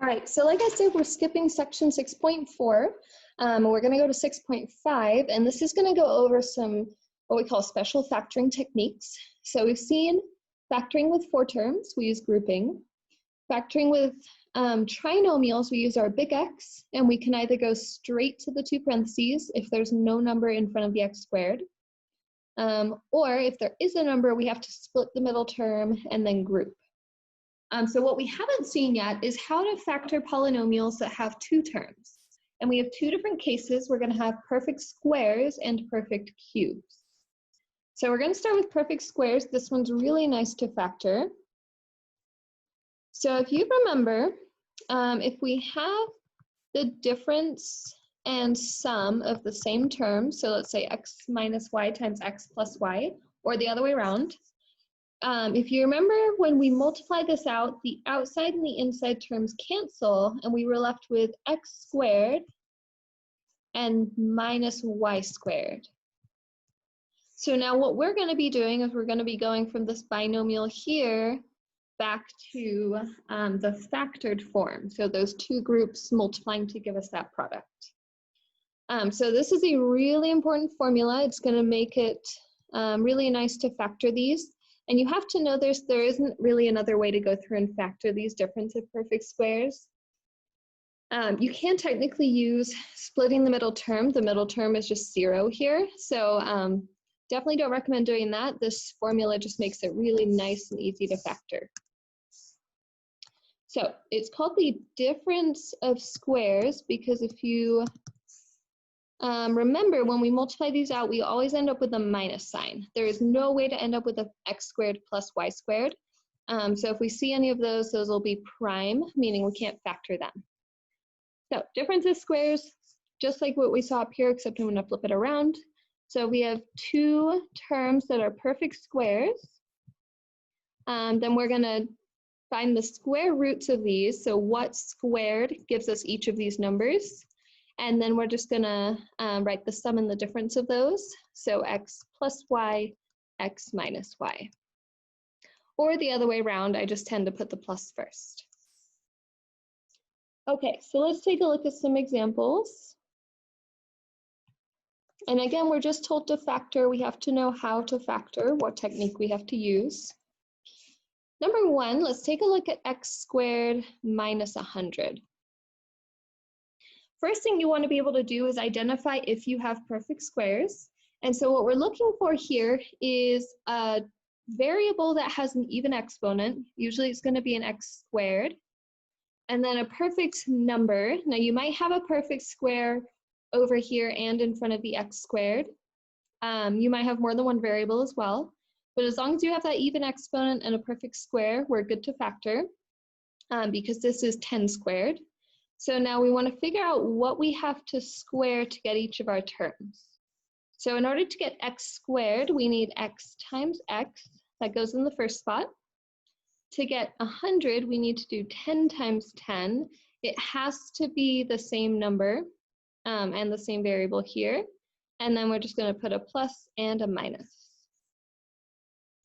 right, so like I said, we're skipping section 6.4. We're going to go to 6.5, and this is going to go over some what we call special factoring techniques. So we've seen factoring with four terms, we use grouping. Factoring with trinomials, we use our big X, and we can either go straight to the two parentheses if there's no number in front of the x squared, or if there is a number, we have to split the middle term and then group. So what we haven't seen yet is how to factor polynomials that have two terms. And we have two different cases. We're going to have perfect squares and perfect cubes. So we're going to start with perfect squares. This one's really nice to factor. So if you remember, if we have the difference and sum of the same term, so let's say x minus y times x plus y, or the other way around, if you remember when we multiply this out, the outside and the inside terms cancel, and we were left with x squared and minus y squared. So now what we're going to be doing is we're going to be going from this binomial here back to the factored form. So those two groups multiplying to give us that product. So this is a really important formula. It's going to make it really nice to factor these. And you have to know there isn't really another way to go through and factor these difference of perfect squares. You can technically use splitting the middle term. The middle term is just 0 here. So definitely don't recommend doing that. This formula just makes it really nice and easy to factor. So it's called the difference of squares because if you remember, when we multiply these out, we always end up with a minus sign. There is no way to end up with an x squared plus y squared. So if we see any of those will be prime, meaning we can't factor them. So difference of squares, just like what we saw up here, except I'm going to flip it around. So we have two terms that are perfect squares. Then we're going to find the square roots of these. So what squared gives us each of these numbers. And then we're just going to write the sum and the difference of those. So x plus y, x minus y. Or the other way around, I just tend to put the plus first. Okay, so let's take a look at some examples. And again, we're just told to factor. We have to know how to factor, what technique we have to use. Number one, let's take a look at x squared minus 100. First thing you want to be able to do is identify if you have perfect squares. And so what we're looking for here is a variable that has an even exponent. Usually it's going to be an x squared. And then a perfect number. Now you might have a perfect square over here and in front of the x squared. You might have more than one variable as well. But as long as you have that even exponent and a perfect square, we're good to factor because this is 10 squared. So now we want to figure out what we have to square to get each of our terms. So in order to get x squared, we need x times x. That goes in the first spot. To get 100, we need to do 10 times 10. It has to be the same number and the same variable here. And then we're just going to put a plus and a minus.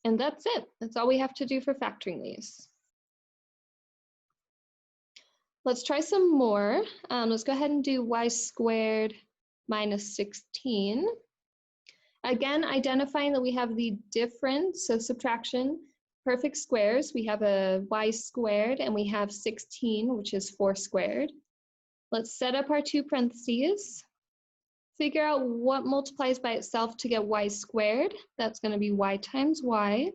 And that's it. That's all we have to do for factoring these. Let's try some more. Let's go ahead and do y squared minus 16. Again, identifying that we have the difference, so subtraction, perfect squares. We have a y squared and we have 16, which is 4 squared. Let's set up our two parentheses. Figure out what multiplies by itself to get y squared. That's going to be y times y.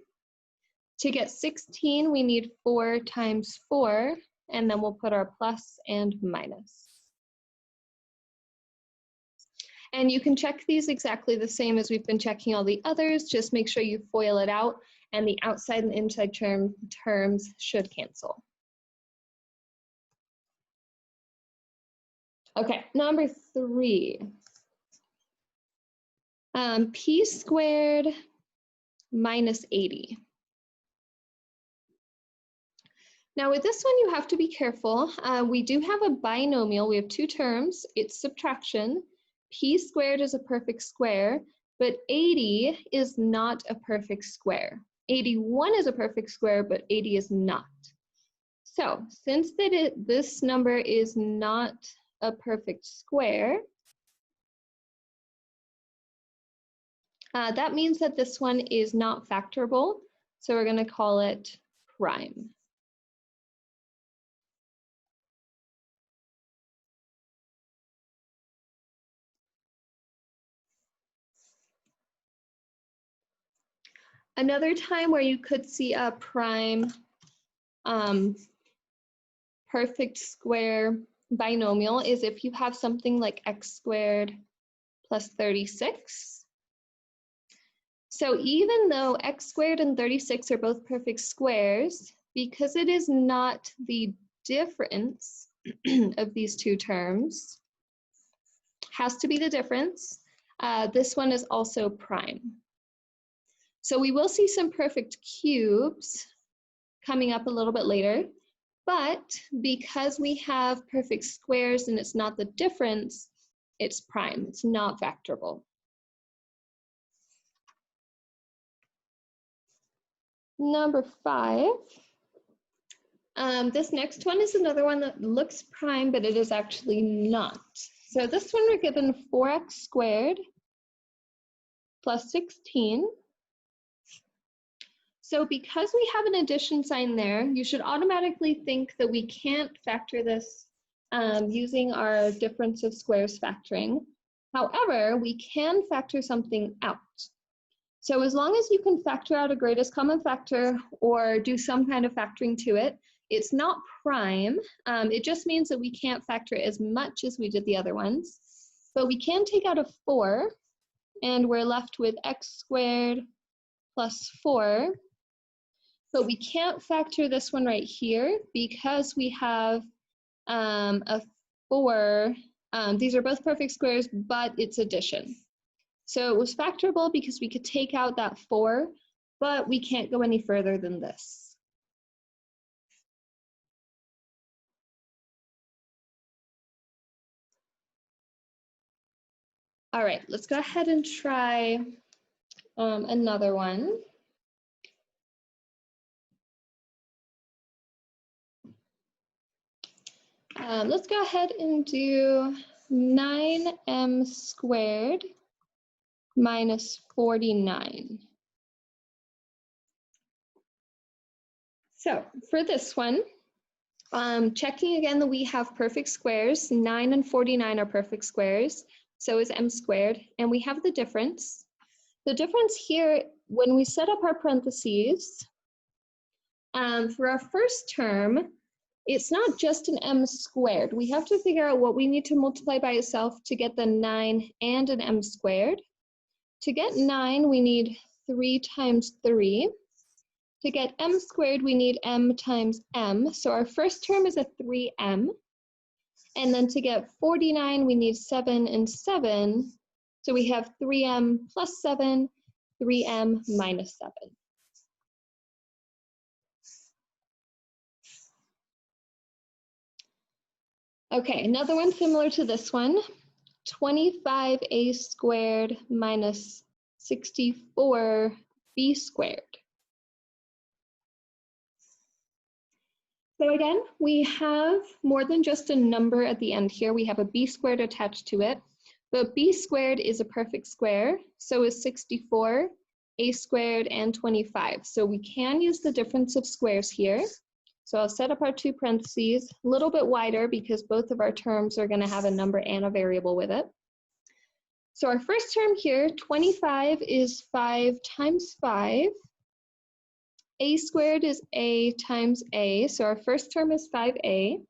To get 16, we need 4 times 4. And then we'll put our plus and minus. And you can check these exactly the same as we've been checking all the others. Just make sure you FOIL it out, and the outside and inside terms should cancel. Okay, number 3. P squared minus 80. Now with this one, you have to be careful. We do have a binomial. We have two terms. It's subtraction. P squared is a perfect square, but 80 is not a perfect square. 81 is a perfect square, but 80 is not. So since this number is not a perfect square, that means that this one is not factorable. So we're going to call it prime. Another time where you could see a prime perfect square binomial is if you have something like x squared plus 36. So even though x squared and 36 are both perfect squares, because it is not the difference of these two terms, has to be the difference, this one is also prime. So we will see some perfect cubes coming up a little bit later, but because we have perfect squares and it's not the difference, it's prime, it's not factorable. Number 5, this next one is another one that looks prime, but it is actually not. So this one we're given 4x squared plus 16. So because we have an addition sign there, you should automatically think that we can't factor this using our difference of squares factoring. However, we can factor something out. So as long as you can factor out a greatest common factor or do some kind of factoring to it, it's not prime. It just means that we can't factor as much as we did the other ones. But we can take out a 4, and we're left with x squared plus 4. But we can't factor this one right here because we have a 4. These are both perfect squares, but it's addition. So it was factorable because we could take out that 4, but we can't go any further than this. All right, let's go ahead and try another one. Let's go ahead and do 9m squared minus 49. So for this one, checking again that we have perfect squares, 9 and 49 are perfect squares, so is m squared, and we have the difference. The difference here, when we set up our parentheses, for our first term, it's not just an m squared. We have to figure out what we need to multiply by itself to get the 9 and an m squared. To get 9, we need 3 times 3. To get m squared, we need m times m. So our first term is a 3m. And then to get 49, we need 7 and 7. So we have 3m plus 7, 3m minus 7. Okay, another one similar to this one, 25a squared minus 64b squared. So again, we have more than just a number at the end here. We have a b squared attached to it, but b squared is a perfect square, so is 64, a squared, and 25. So we can use the difference of squares here. So I'll set up our two parentheses a little bit wider because both of our terms are going to have a number and a variable with it. So our first term here, 25 is 5 times 5. A squared is a times a, so our first term is 5a.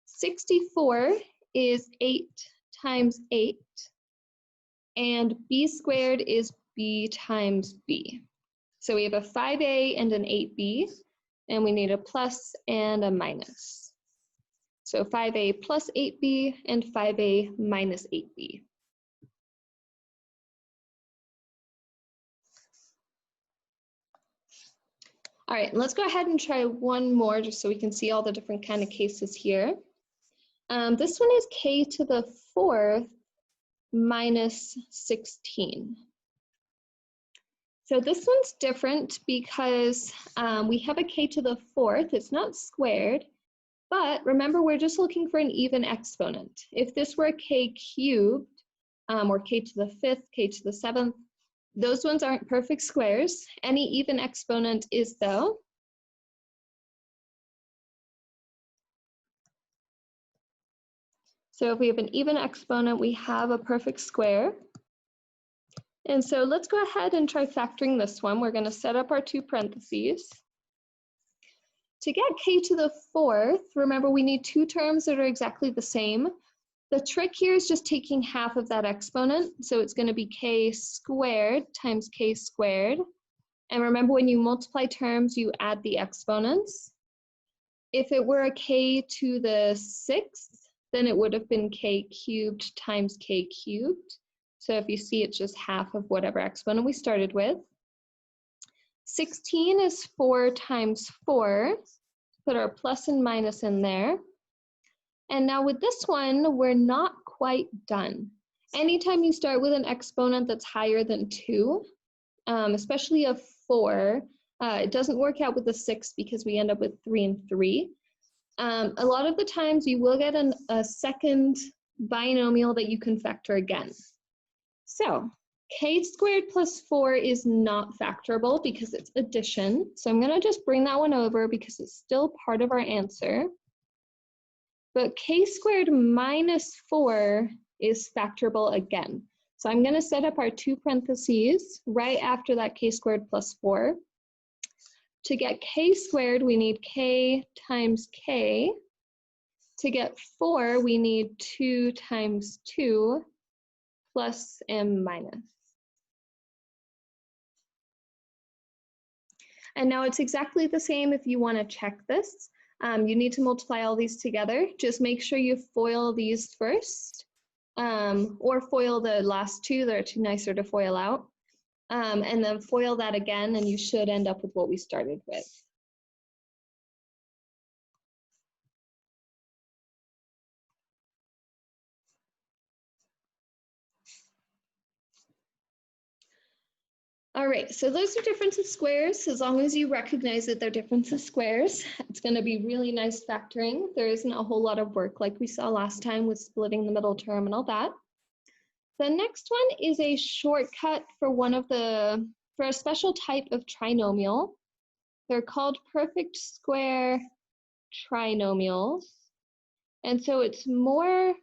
64 is 8 times 8. And b squared is b times b. So we have a 5a and an 8b. And we need a plus and a minus. So 5a plus 8b and 5a minus 8b. All right, let's go ahead and try one more just so we can see all the different kind of cases here. This one is k to the 4th minus 16. So this one's different because we have a k to the fourth. It's not squared, but remember, we're just looking for an even exponent. If this were a k cubed, or k to the fifth, k to the seventh, those ones aren't perfect squares. Any even exponent is though. So if we have an even exponent, we have a perfect square. And so let's go ahead and try factoring this one. We're going to set up our two parentheses. To get k to the fourth, remember we need two terms that are exactly the same. The trick here is just taking half of that exponent. So it's going to be k squared times k squared. And remember, when you multiply terms, you add the exponents. If it were a k to the sixth, then it would have been k cubed times k cubed. So if you see, it's just half of whatever exponent we started with. 16 is 4 times 4. Put our plus and minus in there. And now with this one, we're not quite done. Anytime you start with an exponent that's higher than 2, especially a 4, it doesn't work out with the 6 because we end up with 3 and 3. A lot of the times you will get a second binomial that you can factor again. So k squared plus 4 is not factorable because it's addition. So I'm going to just bring that one over because it's still part of our answer. But k squared minus 4 is factorable again. So I'm going to set up our two parentheses right after that k squared plus 4. To get k squared, we need k times k. To get 4, we need 2 times 2 plus and minus. And now it's exactly the same if you want to check this. You need to multiply all these together. Just make sure you FOIL these first, or FOIL the last two. They're too nicer to FOIL out. And then FOIL that again, and you should end up with what we started with. All right, so those are difference of squares. As long as you recognize that they're difference of squares, it's going to be really nice factoring. There isn't a whole lot of work like we saw last time with splitting the middle term and all that. The next one is a shortcut for for a special type of trinomial. They're called perfect square trinomials. And so it's more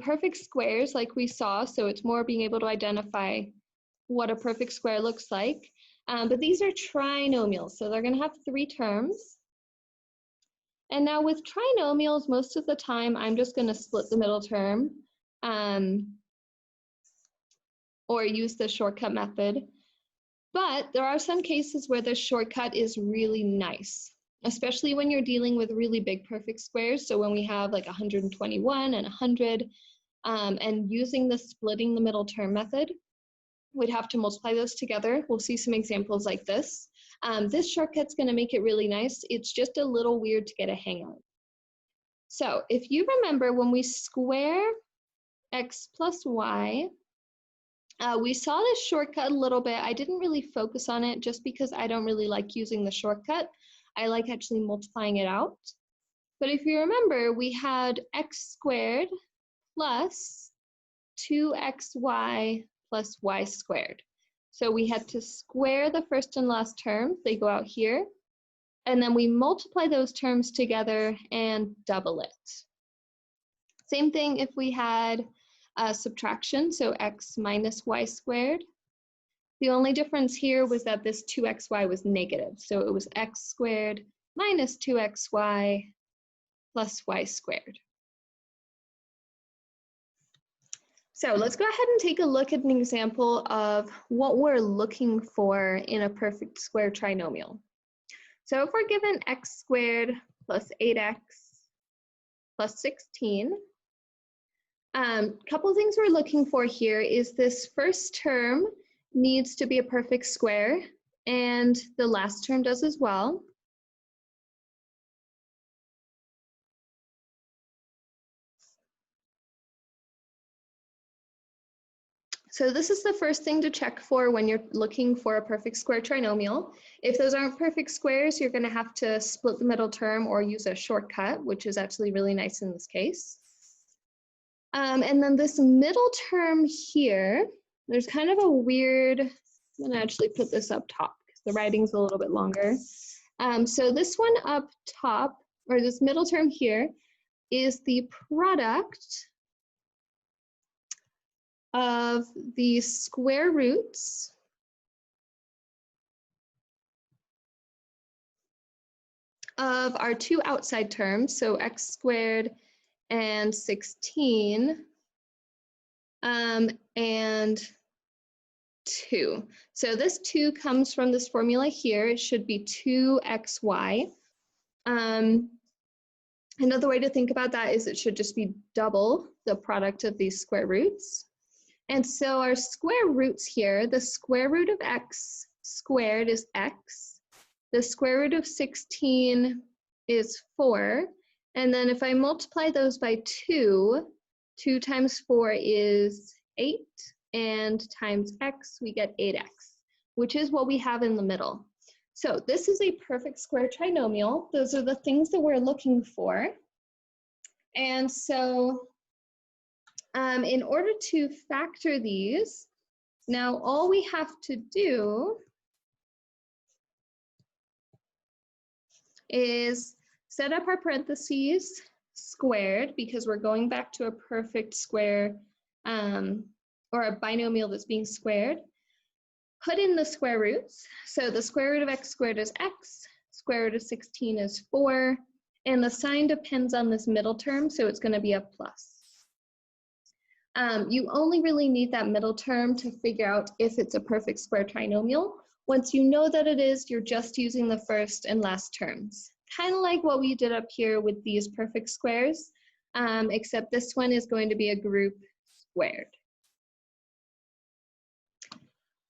perfect squares like we saw. So it's more being able to identify what a perfect square looks like. But these are trinomials, so they're going to have 3 terms. And now with trinomials, most of the time, I'm just going to split the middle term or use the shortcut method. But there are some cases where the shortcut is really nice, especially when you're dealing with really big perfect squares. So when we have like 121 and 100, and using the splitting the middle term method, we'd have to multiply those together. We'll see some examples like this. This shortcut's going to make it really nice. It's just a little weird to get a hang of. So if you remember, when we square x plus y, we saw this shortcut a little bit. I didn't really focus on it just because I don't really like using the shortcut. I like actually multiplying it out. But if you remember, we had x squared plus 2xy plus y squared. So we had to square the first and last term. They go out here. And then we multiply those terms together and double it. Same thing if we had subtraction, so x minus y squared. The only difference here was that this 2xy was negative. So it was x squared minus 2xy plus y squared. So let's go ahead and take a look at an example of what we're looking for in a perfect square trinomial. So if we're given x squared plus 8x plus 16, couple things we're looking for here is this first term needs to be a perfect square, and the last term does as well. So this is the first thing to check for when you're looking for a perfect square trinomial. If those aren't perfect squares, you're going to have to split the middle term or use a shortcut, which is actually really nice in this case. And then this middle term here, there's kind of a weird, I'm going to actually put this up top because the writing's a little bit longer. So this one up top, or this middle term here, is the product of the square roots of our two outside terms, so x squared and 16, and 2. So this 2 comes from this formula here. It should be 2xy. Another way to think about that is it should just be double the product of these square roots. And so our square roots here, the square root of x squared is x. The square root of 16 is 4. And then if I multiply those by 2, 2 times 4 is 8. And times x, we get 8x, which is what we have in the middle. So this is a perfect square trinomial. Those are the things that we're looking for. And so in order to factor these, now all we have to do is set up our parentheses squared, because we're going back to a perfect square or a binomial that's being squared. Put in the square roots. So the square root of x squared is x, square root of 16 is 4, and the sign depends on this middle term, so it's going to be a plus. You only really need that middle term to figure out if it's a perfect square trinomial. Once you know that it is, you're just using the first and last terms. Kind of like what we did up here with these perfect squares, except this one is going to be a group squared.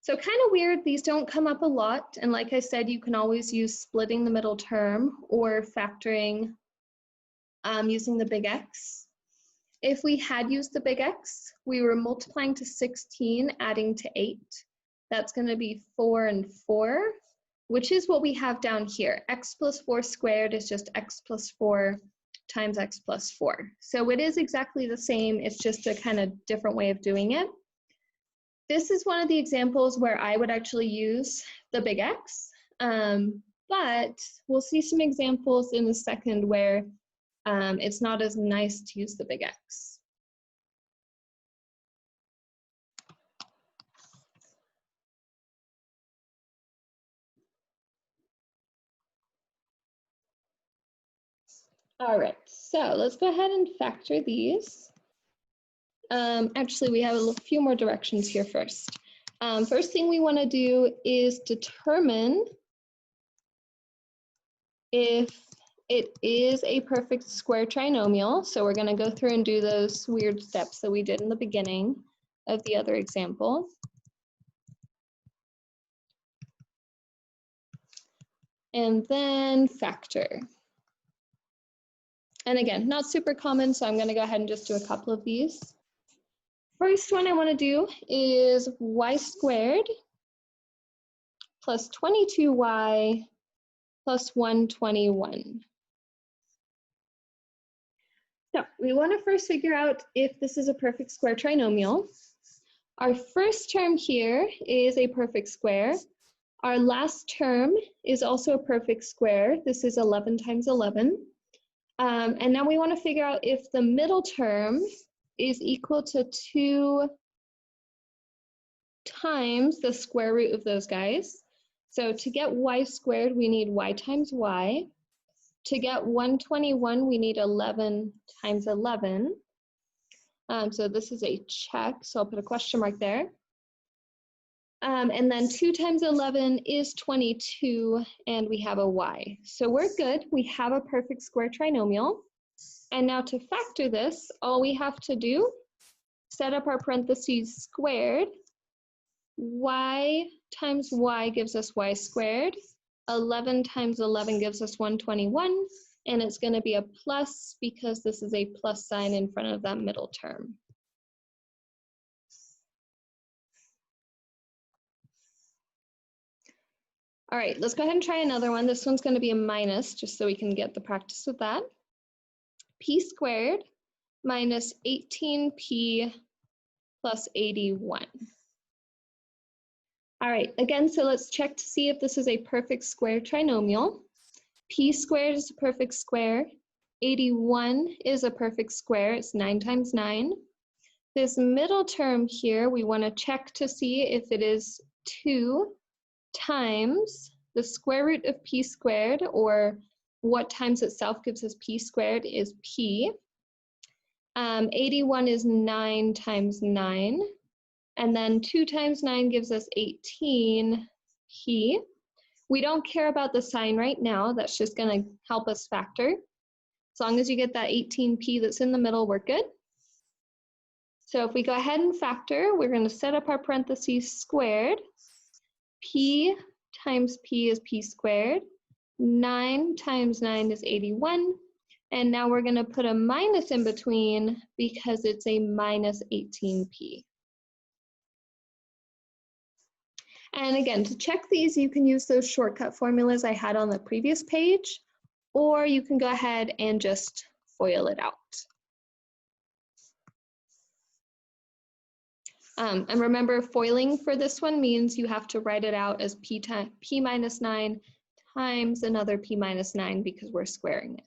So kind of weird, these don't come up a lot. And like I said, you can always use splitting the middle term or factoring using the big X. If we had used the big X, we were multiplying to 16, adding to 8. That's going to be 4 and 4, which is what we have down here. X plus 4 squared is just x plus 4 times x plus 4. So it is exactly the same, it's just a kind of different way of doing it. This is one of the examples where I would actually use the big X, but we'll see some examples in a second where it's not as nice to use the big X. All right, so let's go ahead and factor these. Actually, we have a few more directions here first. First thing we want to do is determine if it is a perfect square trinomial. So we're going to go through and do those weird steps that we did in the beginning of the other example. And then factor. And again, not super common, so I'm going to go ahead and just do a couple of these. First one I want to do is y squared plus 22y plus 121. So we want to first figure out if this is a perfect square trinomial. Our first term here is a perfect square. Our last term is also a perfect square. This is 11 times 11. And now we want to figure out if the middle term is equal to 2 times the square root of those guys. So to get y squared, we need y times y. To get 121, we need 11 times 11. So this is a check, so I'll put a question mark there. And then 2 times 11 is 22, and we have a y. So we're good. We have a perfect square trinomial. And now to factor this, all we have to do, set up our parentheses squared. Y times y gives us y squared. 11 times 11 gives us 121. And it's going to be a plus because this is a plus sign in front of that middle term. All right, let's go ahead and try another one. This one's going to be a minus, just so we can get the practice with that. P squared minus 18p plus 81. All right, again, so let's check to see if this is a perfect square trinomial. P squared is a perfect square. 81 is a perfect square. It's 9 times 9. This middle term here, we want to check to see if it is 2 times the square root of p squared, or what times itself gives us p squared is p. 81 is 9 times 9. And then 2 times 9 gives us 18p. We don't care about the sign right now. That's just going to help us factor. As long as you get that 18p that's in the middle, we're good. So if we go ahead and factor, we're going to set up our parentheses squared. P times p is p squared. 9 times 9 is 81. And now we're going to put a minus in between because it's a minus 18p. And again, to check these, you can use those shortcut formulas I had on the previous page, or you can go ahead and just FOIL it out. And remember, foiling for this one means you have to write it out as p minus 9 times another p minus 9 because we're squaring it.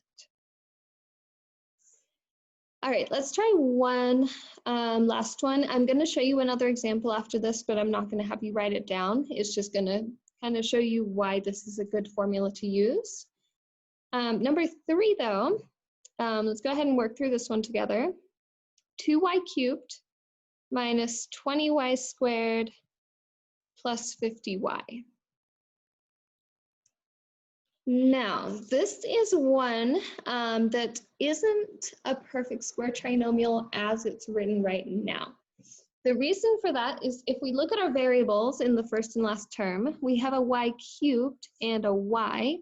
All right, let's try one last one. I'm going to show you another example after this, but I'm not going to have you write it down. It's just going to kind of show you why this is a good formula to use. Number 3, though, let's go ahead and work through this one together. 2y cubed minus 20y squared plus 50y. Now, this is one that isn't a perfect square trinomial as it's written right now. The reason for that is if we look at our variables in the first and last term, we have a y cubed and a y,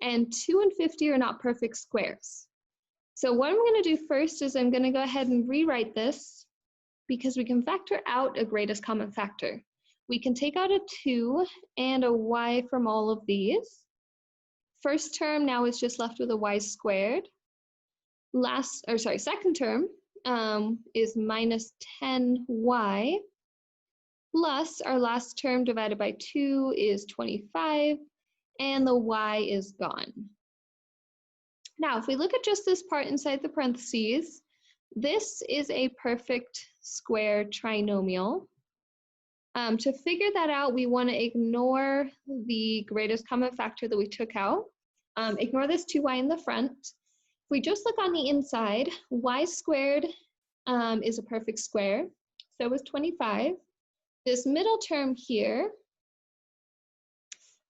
and 2 and 50 are not perfect squares. So what I'm going to do first is I'm going to go ahead and rewrite this because we can factor out a greatest common factor. We can take out a 2 and a y from all of these. First term now is just left with a y squared. Second term is minus 10y plus our last term divided by 2 is 25, and the y is gone. Now, if we look at just this part inside the parentheses, this is a perfect square trinomial. To figure that out, we want to ignore the greatest common factor that we took out. Ignore this 2y in the front. If we just look on the inside, y squared is a perfect square. So is 25. This middle term here,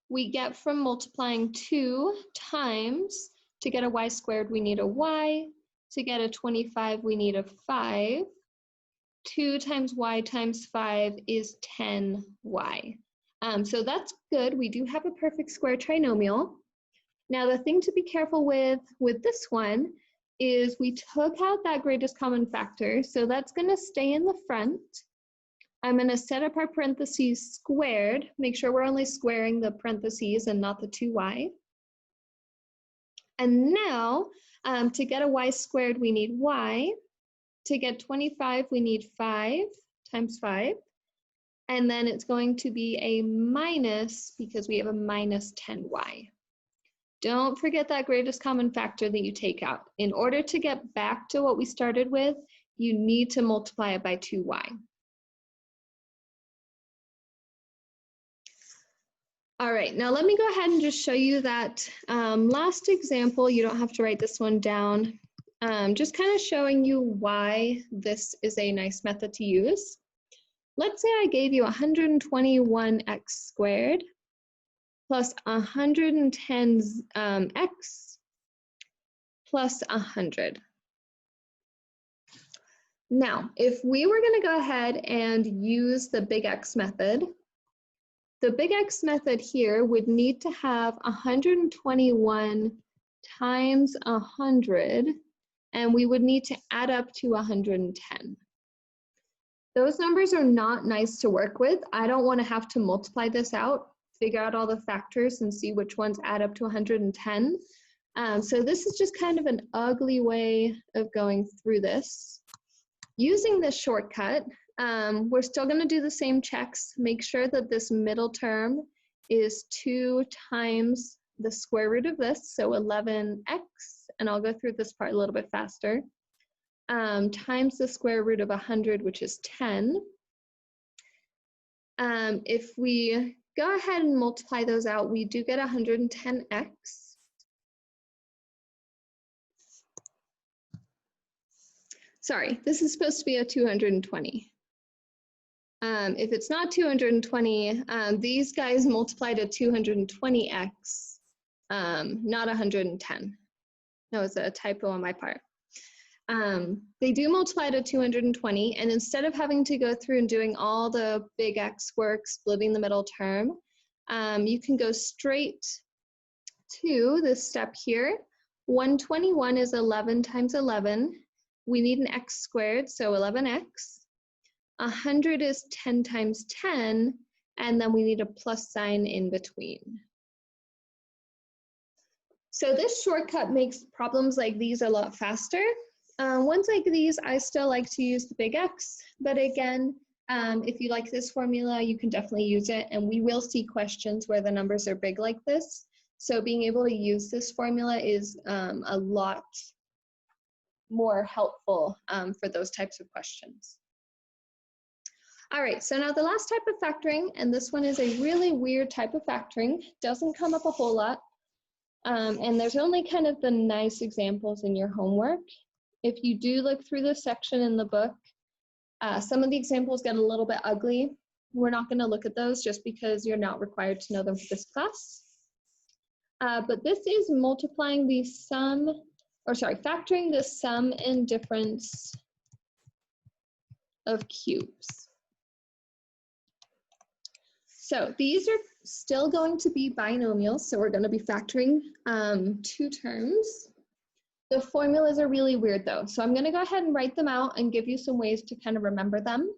we get from multiplying 2 times. To get a y squared, we need a y. To get a 25, we need a 5. 2 times y times 5 is 10y. So that's good. We do have a perfect square trinomial. Now, the thing to be careful with this one is we took out that greatest common factor, so that's going to stay in the front. I'm going to set up our parentheses squared, make sure we're only squaring the parentheses and not the 2y. And now, to get a y squared, we need y. To get 25, we need 5 times 5. And then it's going to be a minus because we have a minus 10y. Don't forget that greatest common factor that you take out. In order to get back to what we started with, you need to multiply it by 2y. All right, now let me go ahead and just show you that last example. You don't have to write this one down. Just kind of showing you why this is a nice method to use. Let's say I gave you 121x squared plus 110x plus 100. Now, if we were going to go ahead and use the big X method, the big X method here would need to have 121 times 100, and we would need to add up to 110. Those numbers are not nice to work with. I don't want to have to multiply this out. figure out all the factors and see which ones add up to 110. So this is just kind of an ugly way of going through this. Using this shortcut, we're still going to do the same checks. Make sure that this middle term is 2 times the square root of this, so 11x, and I'll go through this part a little bit faster, times the square root of 100, which is 10. If we go ahead and multiply those out, we do get 110x. Sorry, this is supposed to be a 220. If it's not 220, these guys multiply to 220x, not 110. That was a typo on my part. They do multiply to 220, and instead of having to go through and doing all the big X work, splitting the middle term, you can go straight to this step here. 121 is 11 times 11. We need an x squared, so 11x. 100 is 10 times 10, and then we need a plus sign in between. So this shortcut makes problems like these a lot faster. Ones like these, I still like to use the big X, but again, if you like this formula, you can definitely use it, and we will see questions where the numbers are big like this. So being able to use this formula is a lot more helpful for those types of questions. All right, so now the last type of factoring, and this one is a really weird type of factoring, doesn't come up a whole lot, and there's only kind of the nice examples in your homework. If you do look through this section in the book, some of the examples get a little bit ugly. We're not going to look at those just because you're not required to know them for this class. But this is multiplying the sum, or sorry, factoring the sum and difference of cubes. So these are still going to be binomials, so we're going to be factoring 2 terms. The formulas are really weird though, so I'm going to go ahead and write them out and give you some ways to kind of remember them.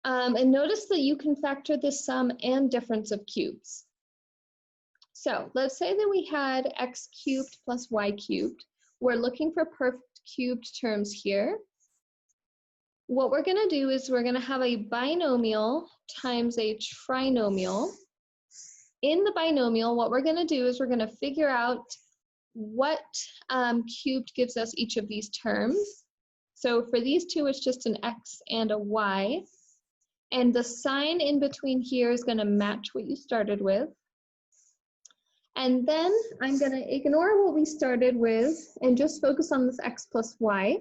And notice that you can factor the sum and difference of cubes. So let's say that we had x cubed plus y cubed. We're looking for perfect cubed terms here. What we're going to do is we're going to have a binomial times a trinomial. In the binomial, what we're going to do is we're going to figure out what cubed gives us each of these terms. So for these two, it's just an x and a y. And the sign in between here is going to match what you started with. And then I'm going to ignore what we started with and just focus on this x plus y.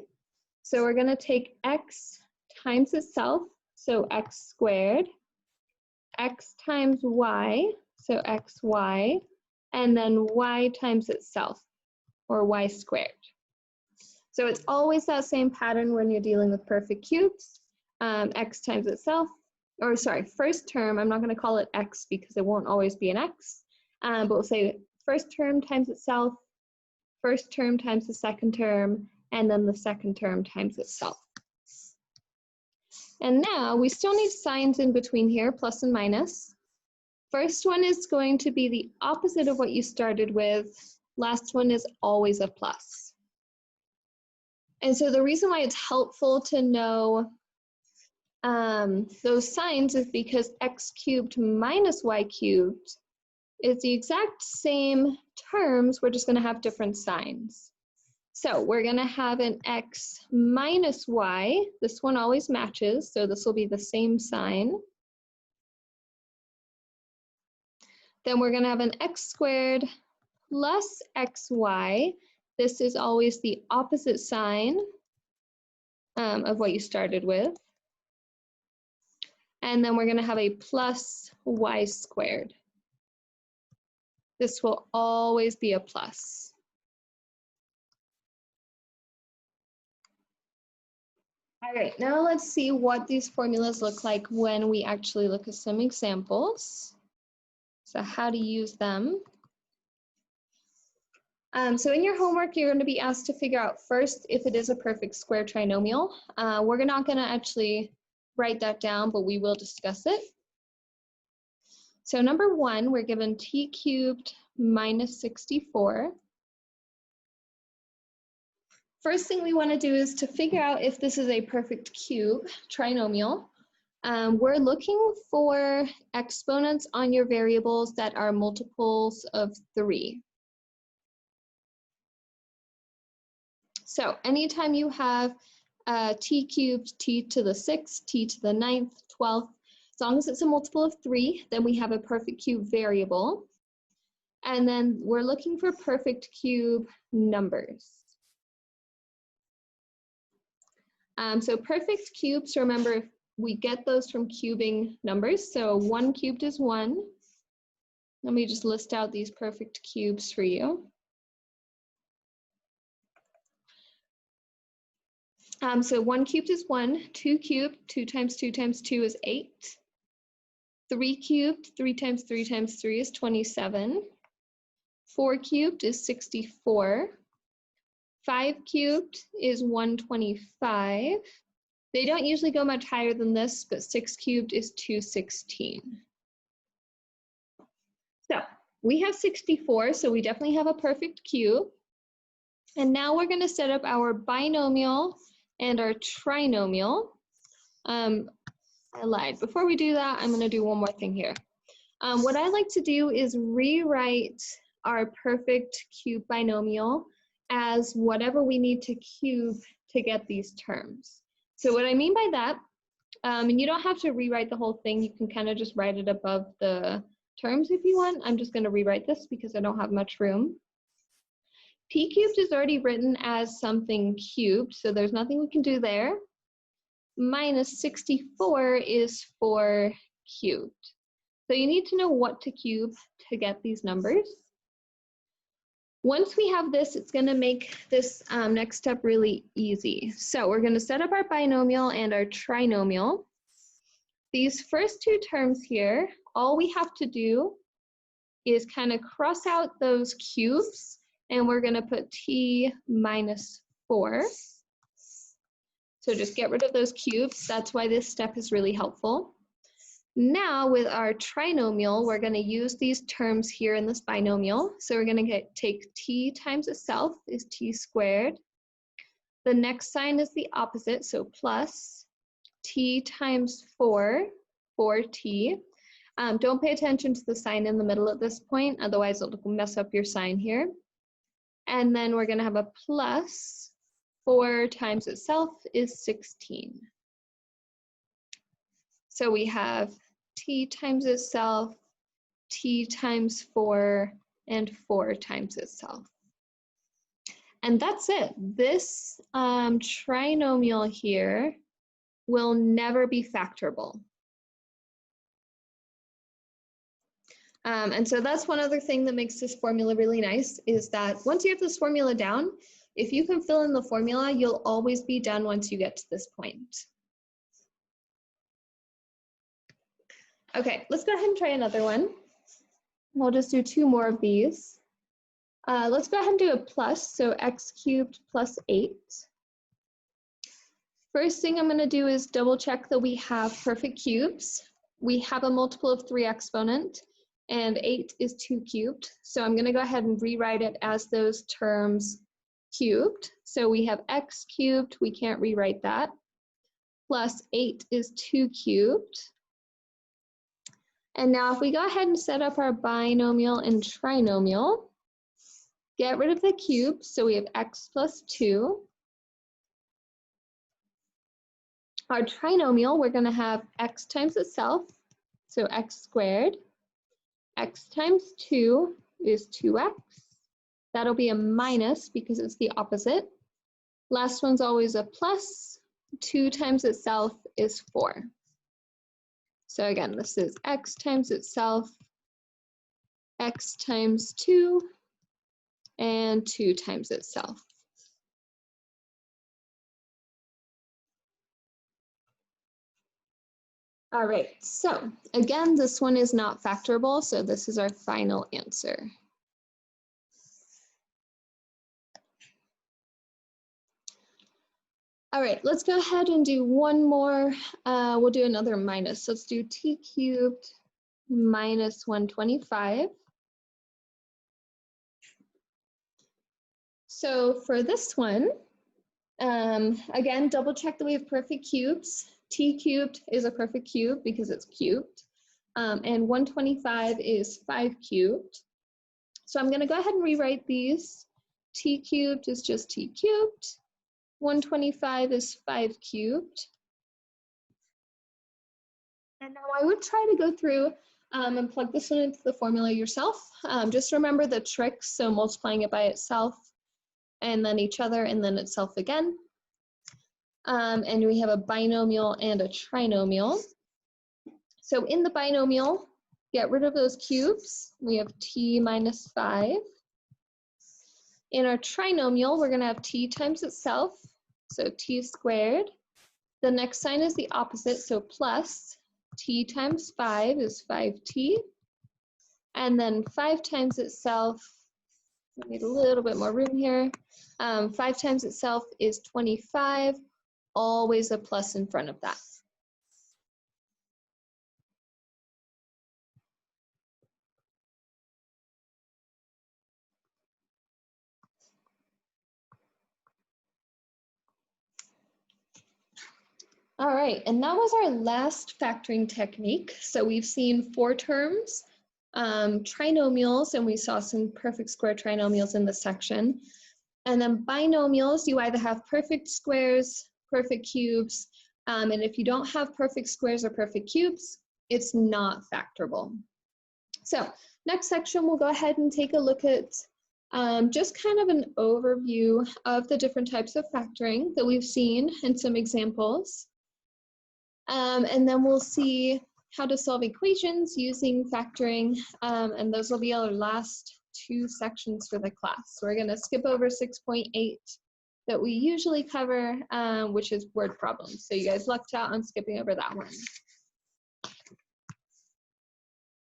So we're going to take x times itself, so x squared, x times y, so xy, and then y times itself, or y squared. So it's always that same pattern when you're dealing with perfect cubes. X times itself, or sorry, first term, I'm not going to call it x because it won't always be an x, but we'll say first term times itself, first term times the second term, and then the second term times itself. And now we still need signs in between here, plus and minus. First one is going to be the opposite of what you started with. Last one is always a plus. And so the reason why it's helpful to know those signs is because x cubed minus y cubed is the exact same terms, we're just going to have different signs. So we're going to have an x minus y. This one always matches, so this will be the same sign. Then we're going to have an x squared plus xy. This is always the opposite sign of what you started with. And then we're going to have a plus y squared. This will always be a plus. All right, now let's see what these formulas look like when we actually look at some examples. So how to use them. So in your homework, you're going to be asked to figure out first if it is a perfect square trinomial. We're not going to actually write that down, but we will discuss it. So number 1, we're given t cubed minus 64. First thing we want to do is to figure out if this is a perfect cube, trinomial. We're looking for exponents on your variables that are multiples of 3. So anytime you have t cubed, t to the 6th, t to the 9th, 12th, as long as it's a multiple of 3, then we have a perfect cube variable. And then we're looking for perfect cube numbers. So perfect cubes, remember, we get those from cubing numbers. So 1 cubed is 1. Let me just list out these perfect cubes for you. So 1 cubed is 1, 2 cubed, 2 times 2 times 2 is 8. 3 cubed, 3 times 3 times 3 is 27. 4 cubed is 64. 5 cubed is 125. They don't usually go much higher than this, but 6 cubed is 216. So we have 64, so we definitely have a perfect cube. And now we're going to set up our binomial and our trinomial. I lied. Before we do that, I'm going to do one more thing here. What I like to do is rewrite our perfect cube binomial as whatever we need to cube to get these terms. So what I mean by that, and you don't have to rewrite the whole thing, you can kind of just write it above the terms if you want. I'm just going to rewrite this because I don't have much room. T cubed is already written as something cubed, so there's nothing we can do there. Minus 64 is 4 cubed. So you need to know what to cube to get these numbers. Once we have this, it's going to make this next step really easy. So we're going to set up our binomial and our trinomial. These first two terms here, all we have to do is kind of cross out those cubes, and we're going to put t minus 4. So just get rid of those cubes. That's why this step is really helpful. Now with our trinomial, we're going to use these terms here in this binomial. So we're going to take t times itself is t squared. The next sign is the opposite, so plus t times 4, 4t. Don't pay attention to the sign in the middle at this point, otherwise it'll mess up your sign here. And then we're going to have a plus 4 times itself is 16. So we have t times itself, t times 4, and 4 times itself. And that's it. This trinomial here will never be factorable. And so that's one other thing that makes this formula really nice, is that once you have this formula down, if you can fill in the formula, you'll always be done once you get to this point. Okay, let's go ahead and try another one. We'll just do 2 more of these. Let's go ahead and do a plus, so x cubed plus 8. First thing I'm going to do is double check that we have perfect cubes. We have a multiple of 3 exponent, and 8 is 2 cubed. So I'm going to go ahead and rewrite it as those terms cubed. So we have x cubed, we can't rewrite that, plus 8 is 2 cubed. And now if we go ahead and set up our binomial and trinomial, get rid of the cubes, so we have x plus 2. Our trinomial, we're going to have x times itself, so x squared. X times 2 is 2x. That'll be a minus because it's the opposite. Last one's always a plus. 2 times itself is 4. So again, this is x times itself, x times 2, and 2 times itself. All right, so again, this one is not factorable, so this is our final answer. All right, let's go ahead and do one more. We'll do another minus. Let's do t cubed minus 125. So for this one, again, double check that we have perfect cubes. T cubed is a perfect cube because it's cubed. And 125 is 5 cubed. So I'm going to go ahead and rewrite these. T cubed is just T cubed. 125 is 5 cubed. And now I would try to go through and plug this one into the formula yourself. Just remember the tricks, so multiplying it by itself, and then each other, and then itself again. And we have a binomial and a trinomial. So in the binomial, get rid of those cubes. We have t minus 5. In our trinomial, we're going to have t times itself, so t squared. The next sign is the opposite, so plus t times 5 is 5t. And then 5 times itself, we need a little bit more room here. 5 times itself is 25, always a plus in front of that. All right, and that was our last factoring technique. So we've seen 4 terms, trinomials, and we saw some perfect square trinomials in this section. And then binomials, you either have perfect squares, perfect cubes, and if you don't have perfect squares or perfect cubes, it's not factorable. So next section, we'll go ahead and take a look at just kind of an overview of the different types of factoring that we've seen and some examples. And then we'll see how to solve equations using factoring, and those will be our last 2 sections for the class. So we're going to skip over 6.8 that we usually cover, which is word problems. So you guys lucked out on skipping over that one.